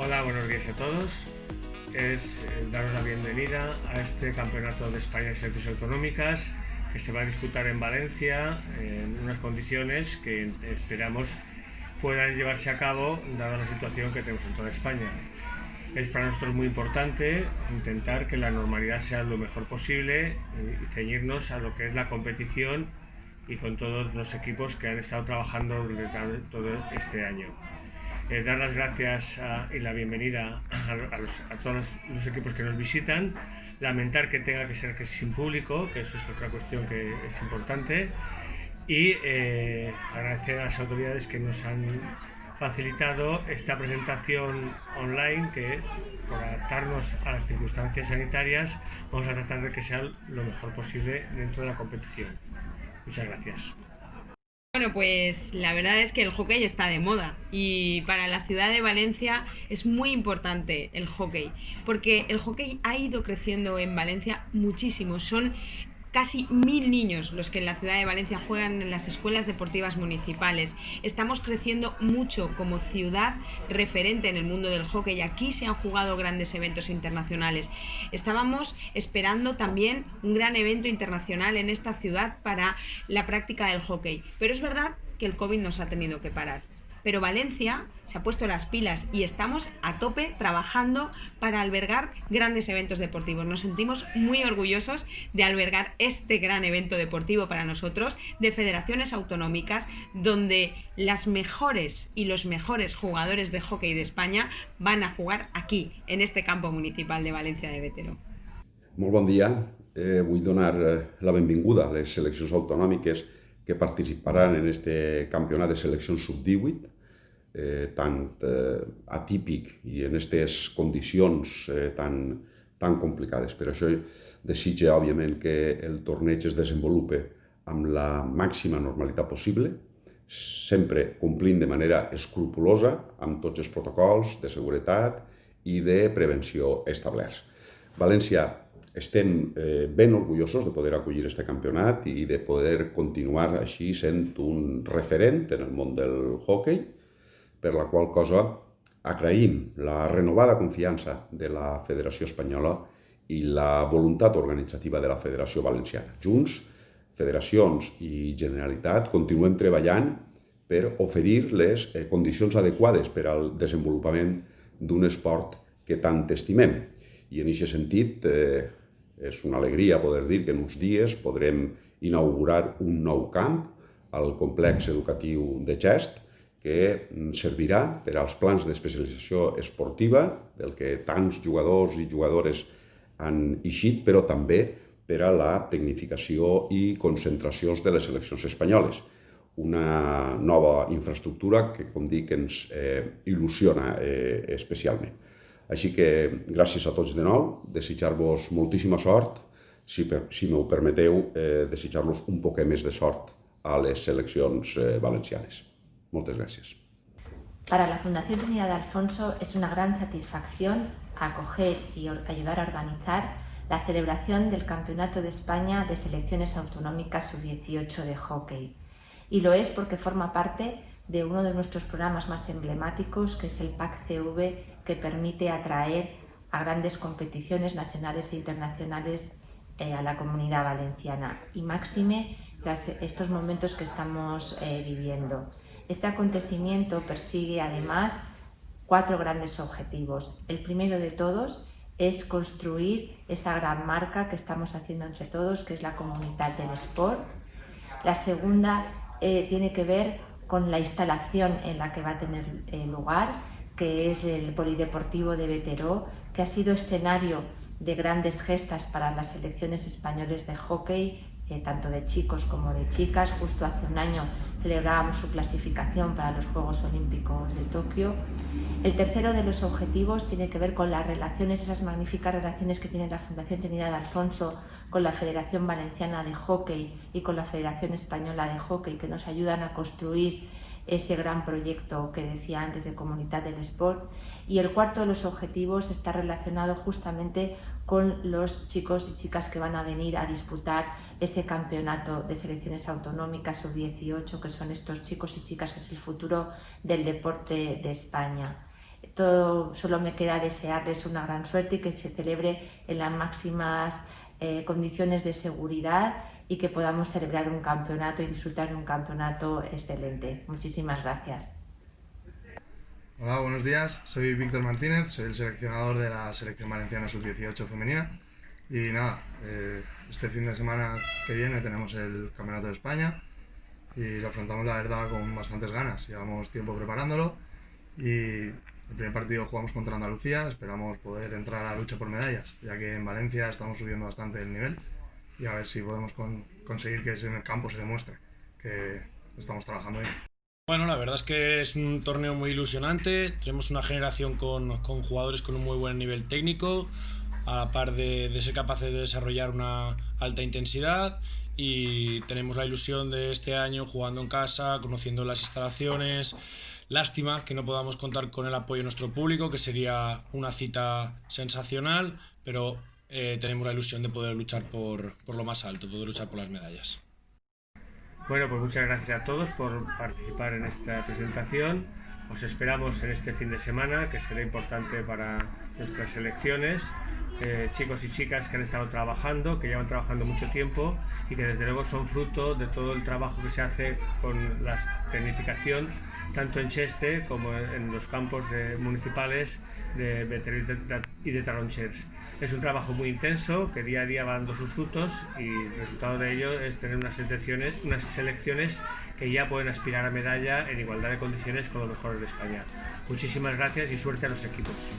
Hola, buenos días a todos. Es daros la bienvenida a este Campeonato de España de Selecciones Autonómicas que se va a disputar en Valencia en unas condiciones que esperamos puedan llevarse a cabo dada la situación que tenemos en toda España. Es para nosotros muy importante intentar que la normalidad sea lo mejor posible y ceñirnos a lo que es la competición y con todos los equipos que han estado trabajando durante todo este año. Dar las gracias y la bienvenida a todos los equipos que nos visitan, lamentar que tenga que ser sin público, que eso es otra cuestión que es importante, y agradecer a las autoridades que nos han facilitado esta presentación online que, por adaptarnos a las circunstancias sanitarias, vamos a tratar de que sea lo mejor posible dentro de la competición. Muchas gracias. Bueno, pues la verdad es que el hockey está de moda y para la ciudad de Valencia es muy importante el hockey, porque el hockey ha ido creciendo en Valencia muchísimo. Son casi 1000 niños los que en la ciudad de Valencia juegan en las escuelas deportivas municipales. Estamos creciendo mucho como ciudad referente en el mundo del hockey y aquí se han jugado grandes eventos internacionales. Estábamos esperando también un gran evento internacional en esta ciudad para la práctica del hockey, pero es verdad que el COVID nos ha tenido que parar. Pero Valencia se ha puesto las pilas y estamos a tope trabajando para albergar grandes eventos deportivos. Nos sentimos muy orgullosos de albergar este gran evento deportivo para nosotros, de federaciones autonómicas, donde las mejores y los mejores jugadores de hockey de España van a jugar aquí, en este campo municipal de Valencia de Bétero. Molt bon dia. Vull donar la benvinguda a les seleccions autonòmiques que participaran en este campionat de seleccions sub-18, tan atípic i en aquestes condicions tan complicades. Per això desitge, òbviament, que el torneig es desenvolupe amb la màxima normalitat possible, sempre complint de manera escrupulosa amb tots els protocols de seguretat i de prevenció establerts. València, estem ben orgullosos de poder acollir aquest campionat i de poder continuar així sent un referent en el món del hoquei, per la qual cosa agraïm la renovada confiança de la Federació Espanyola i la voluntat organitzativa de la Federació Valenciana. Junts, federacions i Generalitat, continuem treballant per oferir les condicions adequades per al desenvolupament d'un esport que tant estimem. I en aquest sentit, és una alegria poder dir que en uns dies podrem inaugurar un nou camp al complex educatiu de Xest que servirà per als plans d'especialització esportiva del que tants jugadors i jugadores han eixit, però també per a la tecnificació i concentracions de les seleccions espanyoles. Una nova infraestructura que, com dic, ens il·lusiona especialment. Així que, gràcies a tots de nou, desitjar-vos moltíssima sort, si m'ho permeteu, desitjar-los un poc més de sort a les seleccions valencianes. Moltes gracias. Para la Fundación Trinidad de Alfonso es una gran satisfacción acoger y ayudar a organizar la celebración del Campeonato de España de Selecciones Autonómicas Sub-18 de hockey. Y lo es porque forma parte de uno de nuestros programas más emblemáticos, que es el PAC-CV, que permite atraer a grandes competiciones nacionales e internacionales a la comunidad valenciana, y máxime tras estos momentos que estamos viviendo. Este acontecimiento persigue además 4 grandes objetivos. El primero de todos es construir esa gran marca que estamos haciendo entre todos, que es la comunidad del sport. La segunda tiene que ver con la instalación en la que va a tener lugar, que es el Polideportivo de Bétero, que ha sido escenario de grandes gestas para las selecciones españoles de hockey, tanto de chicos como de chicas. Justo hace un año celebrábamos su clasificación para los Juegos Olímpicos de Tokio. El tercero de los objetivos tiene que ver con las relaciones, esas magníficas relaciones que tiene la Fundación Trinidad de Alfonso con la Federación Valenciana de Hockey y con la Federación Española de Hockey, que nos ayudan a construir ese gran proyecto que decía antes de Comunidad del Sport. Y el cuarto de los objetivos está relacionado justamente con los chicos y chicas que van a venir a disputar ese campeonato de selecciones autonómicas sub-18, que son estos chicos y chicas que es el futuro del deporte de España. Solo me queda desearles una gran suerte y que se celebre en las máximas condiciones de seguridad y que podamos celebrar un campeonato y disfrutar de un campeonato excelente. Muchísimas gracias. Hola, buenos días. Soy Víctor Martínez, soy el seleccionador de la selección valenciana sub-18 femenina. Y nada, este fin de semana que viene tenemos el Campeonato de España y lo afrontamos, la verdad, con bastantes ganas. Llevamos tiempo preparándolo y el primer partido jugamos contra Andalucía. Esperamos poder entrar a la lucha por medallas, ya que en Valencia estamos subiendo bastante el nivel, y a ver si podemos conseguir que en el campo se demuestre que estamos trabajando bien. Bueno, la verdad es que es un torneo muy ilusionante. Tenemos una generación con jugadores con un muy buen nivel técnico, a la par de ser capaces de desarrollar una alta intensidad, y tenemos la ilusión de este año jugando en casa, conociendo las instalaciones. Lástima que no podamos contar con el apoyo de nuestro público, que sería una cita sensacional, pero tenemos la ilusión de poder luchar por lo más alto, poder luchar por las medallas. Bueno, pues muchas gracias a todos por participar en esta presentación. Os esperamos en este fin de semana, que será importante para nuestras selecciones. Chicos y chicas que han estado trabajando, que llevan trabajando mucho tiempo y que desde luego son fruto de todo el trabajo que se hace con la tecnificación, tanto en Cheste como en los campos municipales de Bétera y de Taronchers. Es un trabajo muy intenso que día a día va dando sus frutos, y el resultado de ello es tener unas selecciones que ya pueden aspirar a medalla en igualdad de condiciones con los mejores de España. Muchísimas gracias y suerte a los equipos.